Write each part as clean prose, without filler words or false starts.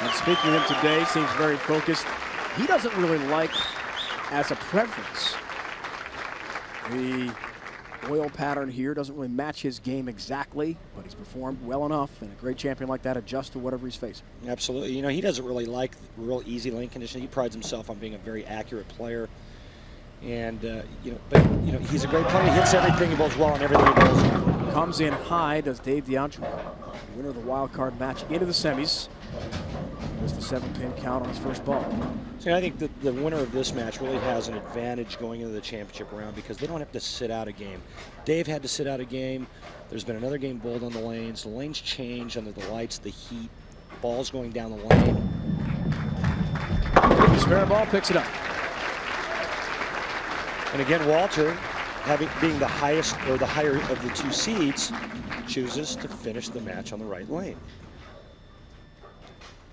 And speaking of him today, seems very focused. He doesn't really like, as a preference, the oil pattern here. Doesn't really match his game exactly, but he's performed well enough, and a great champion like that adjusts to whatever he's facing. Absolutely. You know, he doesn't really like real easy lane conditions. He prides himself on being a very accurate player. And, he's a great player. He hits everything. He bowls well on everything he bowls. Comes in high, does Dave DeAntra. Winner of the wild card match into the semis. There's the 7-pin count on his first ball. See, I think that the winner of this match really has an advantage going into the championship round because they don't have to sit out a game. Dave had to sit out a game. There's been another game bowled on the lanes. The lanes change under the lights, the heat, balls going down the lane. The spare ball picks it up. And again, Walter, being the highest or the higher of the two seeds, chooses to finish the match on the right lane.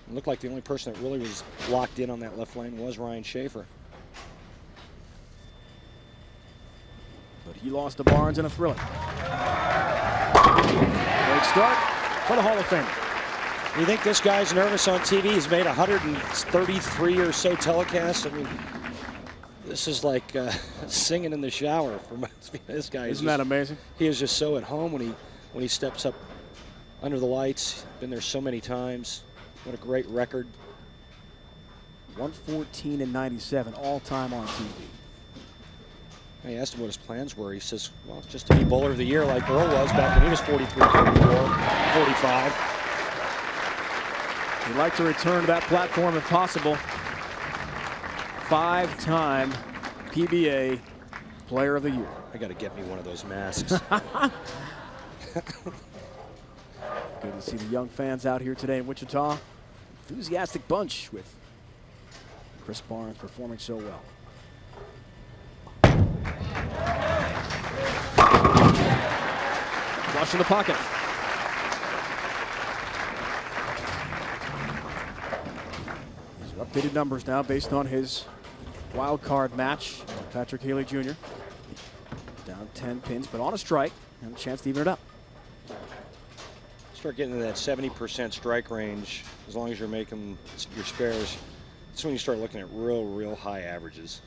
It looked like the only person that really was locked in on that left lane was Ryan Schaefer. But he lost to Barnes in a thriller. Great start for the Hall of Fame. You think this guy's nervous on TV? He's made 133 or so telecasts. I mean, this is like singing in the shower for this guy. Isn't that amazing? He is just so at home when he steps up under the lights. Been there so many times. What a great record. 114 and 97 all time on TV. I asked him what his plans were. He says, well, just to be bowler of the year like Earl was back when he was 43, 44, 45. He'd like to return to that platform if possible. 5-time PBA Player of the Year. I got to get me one of those masks. Good to see the young fans out here today in Wichita. Enthusiastic bunch with Chris Barnes performing so well. Flush in the pocket. These are updated numbers now based on his wild card match. Patrick Haley Jr. down 10 pins, but on a strike and a chance to even it up. Start getting into that 70% strike range, as long as you're making your spares. That's when you start looking at real high averages.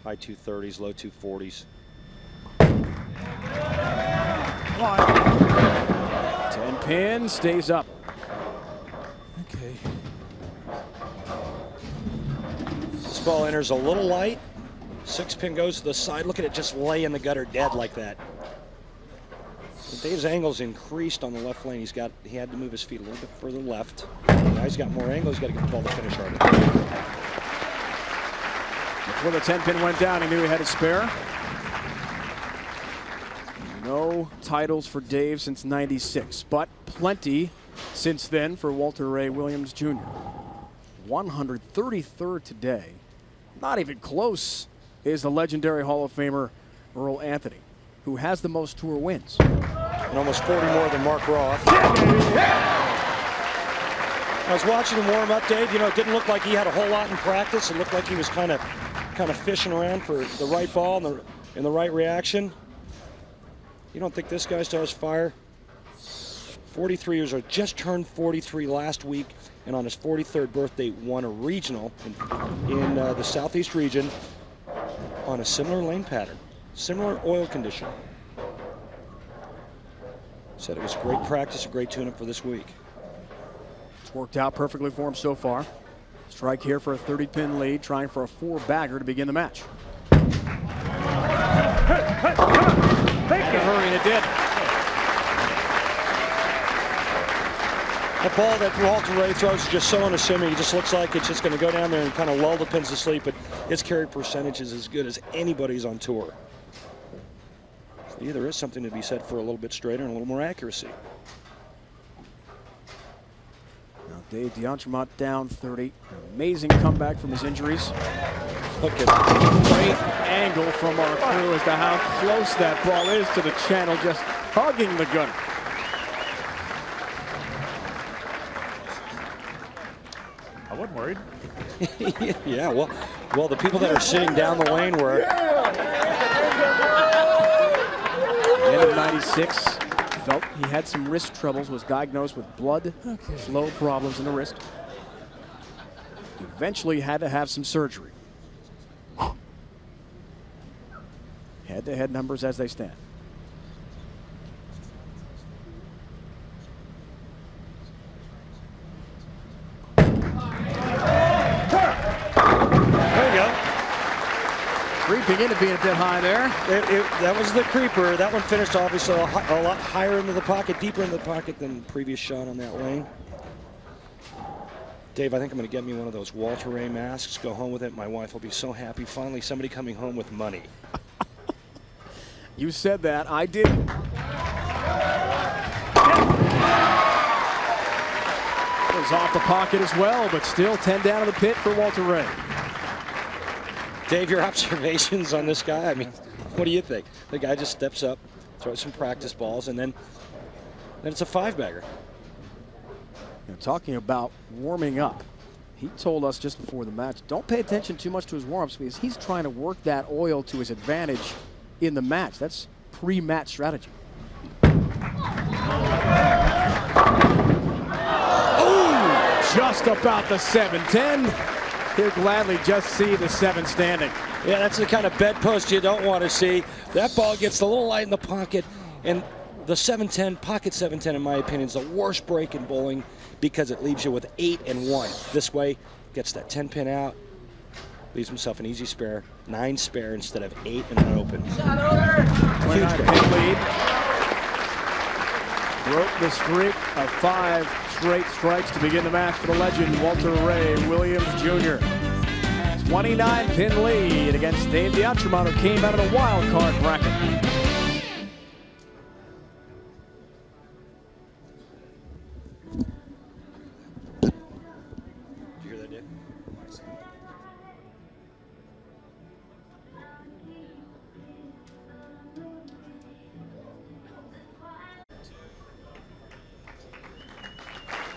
High 230s, low 240s. 10 pin, stays up. Okay. This ball enters a little light. 6-pin goes to the side. Look at it just lay in the gutter dead like that. Dave's angle's increased on the left lane. He had to move his feet a little bit further left. Now he's got more angle. He's got to get the ball to finish harder. Before the 10-pin went down, he knew he had a spare. No titles for Dave since '96, but plenty since then for Walter Ray Williams Jr. 133rd today. Not even close is the legendary Hall of Famer Earl Anthony, who has the most tour wins. And almost 40 more than Mark Roth. I was watching him warm up, Dave. You know, it didn't look like he had a whole lot in practice. It looked like he was kind of fishing around for the right ball and the right reaction. You don't think this guy still has fire? 43 years old, just turned 43 last week, and on his 43rd birthday won a regional in the Southeast region on a similar lane pattern, similar oil condition. Said it was great practice, a great tune-up for this week. It's worked out perfectly for him so far. Strike here for a 30-pin lead, trying for a 4-bagger to begin the match. In a hurry, and it did. That ball that Walter Ray throws is just so unassuming. It just looks like it's just going to go down there and kind of lull the pins to sleep, but its carry percentage is as good as anybody's on tour. So yeah, there is something to be said for a little bit straighter and a little more accuracy. Now Dave DeAntra down 30. An amazing comeback from his injuries. Look at great angle from our crew as to how close that ball is to the channel, just hugging the gutter. I wasn't worried. Yeah, well, the people that are sitting down the lane were. End of '96, felt he had some wrist troubles, was diagnosed with blood flow problems in the wrist. Eventually had to have some surgery. Head-to-head numbers as they stand. Creeping into being a bit high there. That was the creeper. That one finished obviously a lot higher into the pocket, deeper into the pocket than the previous shot on that lane. Dave, I think I'm going to get me one of those Walter Ray masks, go home with it. My wife will be so happy. Finally, somebody coming home with money. You said that. I didn't. It was off the pocket as well, but still 10 down in the pit for Walter Ray. Dave, your observations on this guy? I mean, what do you think? The guy just steps up, throws some practice balls, and then it's a five-bagger. Talking about warming up, he told us just before the match, don't pay attention too much to his warm-ups because he's trying to work that oil to his advantage in the match. That's pre-match strategy. Oh, just about the 7-10. He'll gladly just see the 7 standing. Yeah, that's the kind of bedpost you don't want to see. That ball gets a little light in the pocket, and the 7-10, pocket 7-10, in my opinion, is the worst break in bowling because it leaves you with 8 and 1. This way, gets that 10 pin out, leaves himself an easy spare, 9 spare instead of 8 and an open. 29-pin lead. Broke the streak of 5 straight strikes to begin the match for the legend, Walter Ray Williams Jr. 29-pin lead against Dave DiAntremont, who came out of the wild card bracket. Did you hear that, Dave?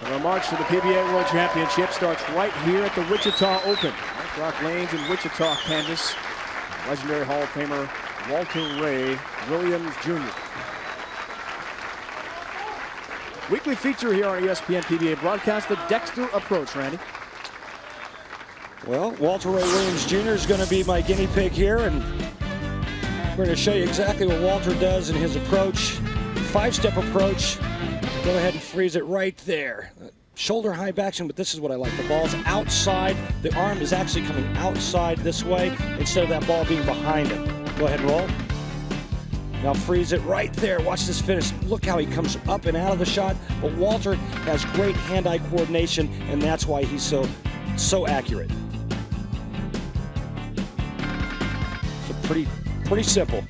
The march to the PBA World Championship starts right here at the Wichita Open. Rock Lanes in Wichita, Kansas. Legendary Hall of Famer Walter Ray Williams Jr. Weekly feature here on ESPN PBA broadcast, the Dexter approach, Randy. Well, Walter Ray Williams Jr. is going to be my guinea pig here, and we're going to show you exactly what Walter does in his approach. 5-step approach. Go ahead and freeze it right there. Shoulder high action, but this is what I like. The ball's outside. The arm is actually coming outside this way instead of that ball being behind him. Go ahead and roll. Now freeze it right there. Watch this finish. Look how he comes up and out of the shot. But Walter has great hand-eye coordination, and that's why he's so accurate. So pretty simple.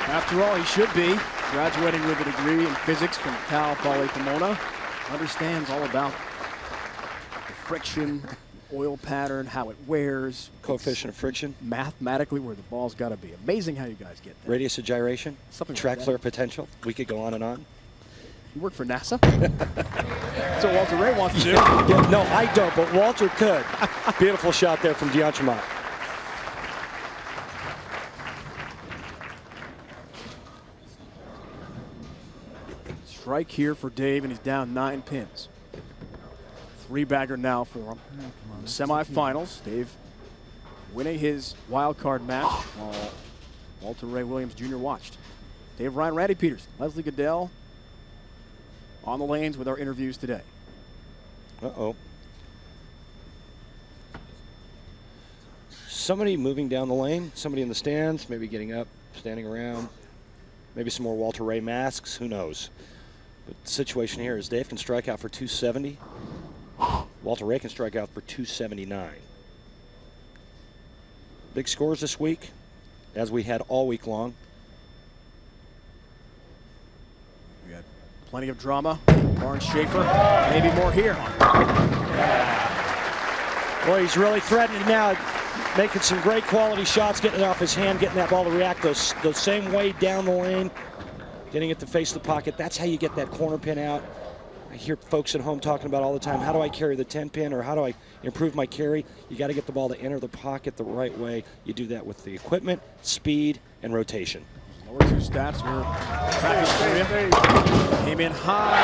After all, he should be. Graduating with a degree in physics from Cal Poly Pomona. Understands all about the friction, oil pattern, how it wears. Coefficient of friction. Mathematically where the ball's got to be. Amazing how you guys get that. Radius of gyration. Something track like flare potential. We could go on and on. You work for NASA? That's what Walter Ray wants to do. Yeah, no, I don't, but Walter could. Beautiful shot there from DiAntremont. Strike here for Dave, and he's down 9 pins. 3-bagger now for him. The semifinals, Dave winning his wild card match while Walter Ray Williams Jr. watched. Dave Ryan, Randy Peters, Leslie Goodell on the lanes with our interviews today. Uh-oh. Somebody moving down the lane, somebody in the stands, maybe getting up, standing around, maybe some more Walter Ray masks, who knows. But the situation here is Dave can strike out for 270. Walter Ray can strike out for 279. Big scores this week, as we had all week long. We got plenty of drama. Barnes Schaefer, maybe more here. Boy, he's really threatening now, making some great quality shots, getting it off his hand, getting that ball to react the same way down the lane. Getting it to face the pocket. That's how you get that corner pin out. I hear folks at home talking about all the time, how do I carry the 10 pin or how do I improve my carry? You got to get the ball to enter the pocket the right way. You do that with the equipment, speed, and rotation. Lower two stats were tracking for him. Came in high,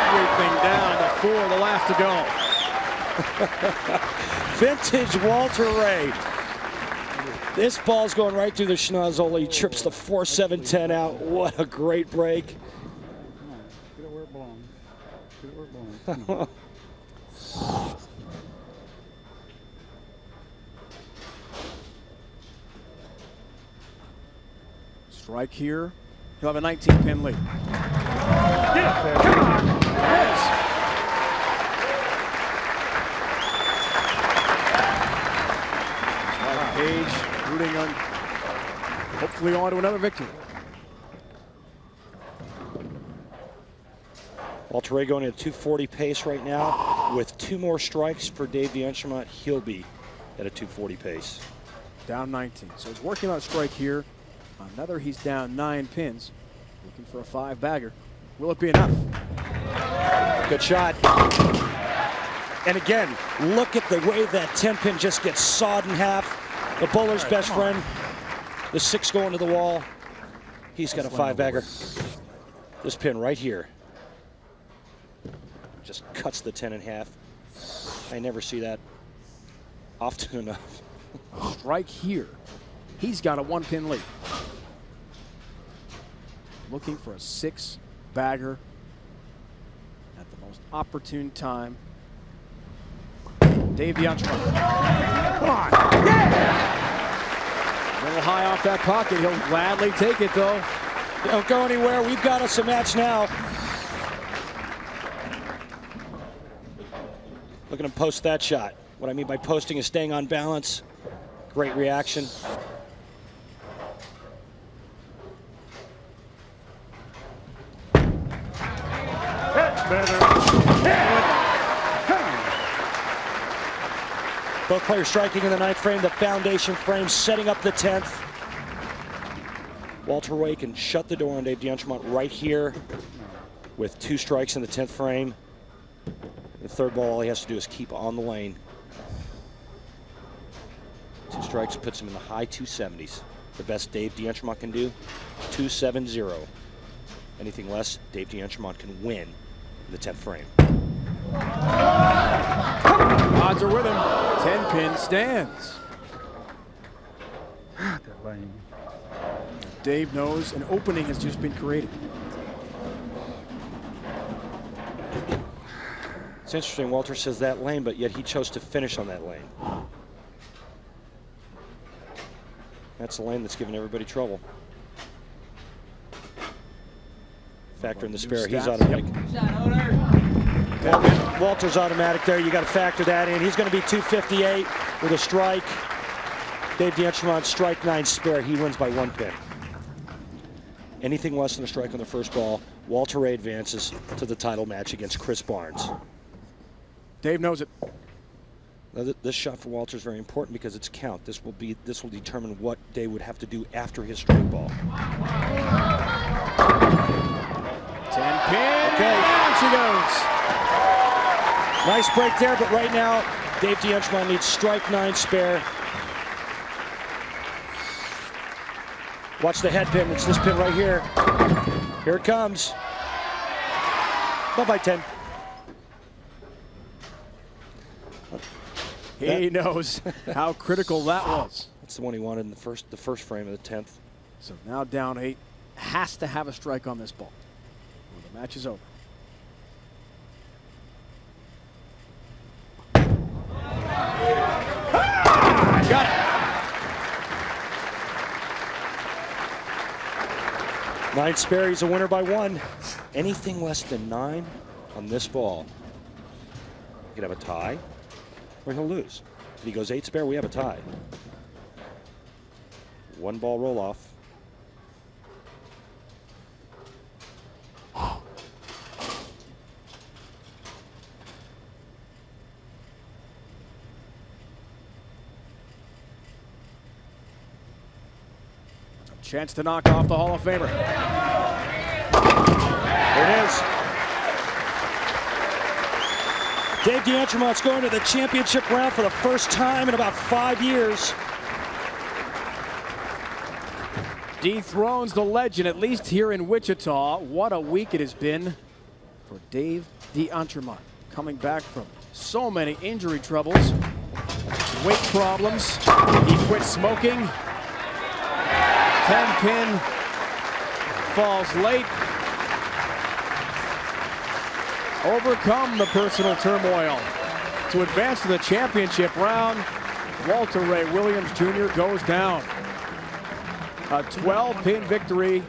everything down to 4, the last to go. Vintage Walter Ray. This ball's going right through the schnozzle. He trips the 4-7-10 out. What a great break. Get it where it belongs. Get it where it belongs. Strike here. He'll have a 19-pin lead. Get it. Come on. Yes. Page rooting on, hopefully on to another victory. Walter Ray going at a 240 pace right now. With 2 more strikes for Dave DeAntremont, he'll be at a 240 pace. Down 19. So he's working on a strike here. Another, he's down 9 pins. Looking for a 5-bagger. Will it be enough? Good shot. And again, look at the way that 10-pin just gets sawed in half. The bowler's best friend. The 6 going to the wall. He's got a 5-bagger. This pin right here just cuts the 10 in half. I never see that often enough. Strike here. He's got a 1-pin lead. Looking for a 6-bagger at the most opportune time. Dave DeAntremont. Come on. Yeah! A little high off that pocket. He'll gladly take it, though. Don't go anywhere. We've got us a match now. Look at him post that shot. What I mean by posting is staying on balance. Great reaction. Both players striking in the 9th frame, the foundation frame, setting up the 10th. Walter Ray can shut the door on Dave DeAntremont right here with 2 strikes in the 10th frame. The 3rd ball, all he has to do is keep on the lane. 2 strikes puts him in the high 270s. The best Dave DeAntremont can do, 270. Anything less, Dave DeAntremont can win in the 10th frame. Odds are with him. 10-pin stands. That lane. Dave knows an opening has just been created. It's interesting, Walter says that lane, but yet he chose to finish on that lane. That's the lane that's giving everybody trouble. Factor in the spare, he's automatic. Walter's automatic there, you got to factor that in. He's going to be 258 with a strike. Dave DeAntremont, strike 9 spare, he wins by 1 pin. Anything less than a strike on the first ball, Walter Ray advances to the title match against Chris Barnes. Dave knows it. Now, this shot for Walter is very important because it's count. This will determine what Dave would have to do after his strike ball. 10-pin. Okay. Down she goes. Nice break there, but right now, Dave DeAntremont needs strike 9 spare. Watch the head pin. It's this pin right here. Here it comes. Bye-bye, 10. He knows how critical that was. That's the one he wanted in the first frame of the 10th. So now down 8. Has to have a strike on this ball. Well, the match is over. Got it. 9 spare, he's a winner by 1. Anything less than 9 on this ball, he could have a tie, or he'll lose. If he goes 8 spare, we have a tie. 1 ball roll off. Chance to knock off the Hall of Famer. There it is. Dave DeAntremont's going to the championship round for the first time in about 5 years. Dethrones the legend, at least here in Wichita. What a week it has been for Dave D'Entremont, coming back from so many injury troubles, weight problems. He quit smoking. 10-pin falls late. Overcome the personal turmoil to advance to the championship round. Walter Ray Williams Jr. goes down. A 12-pin victory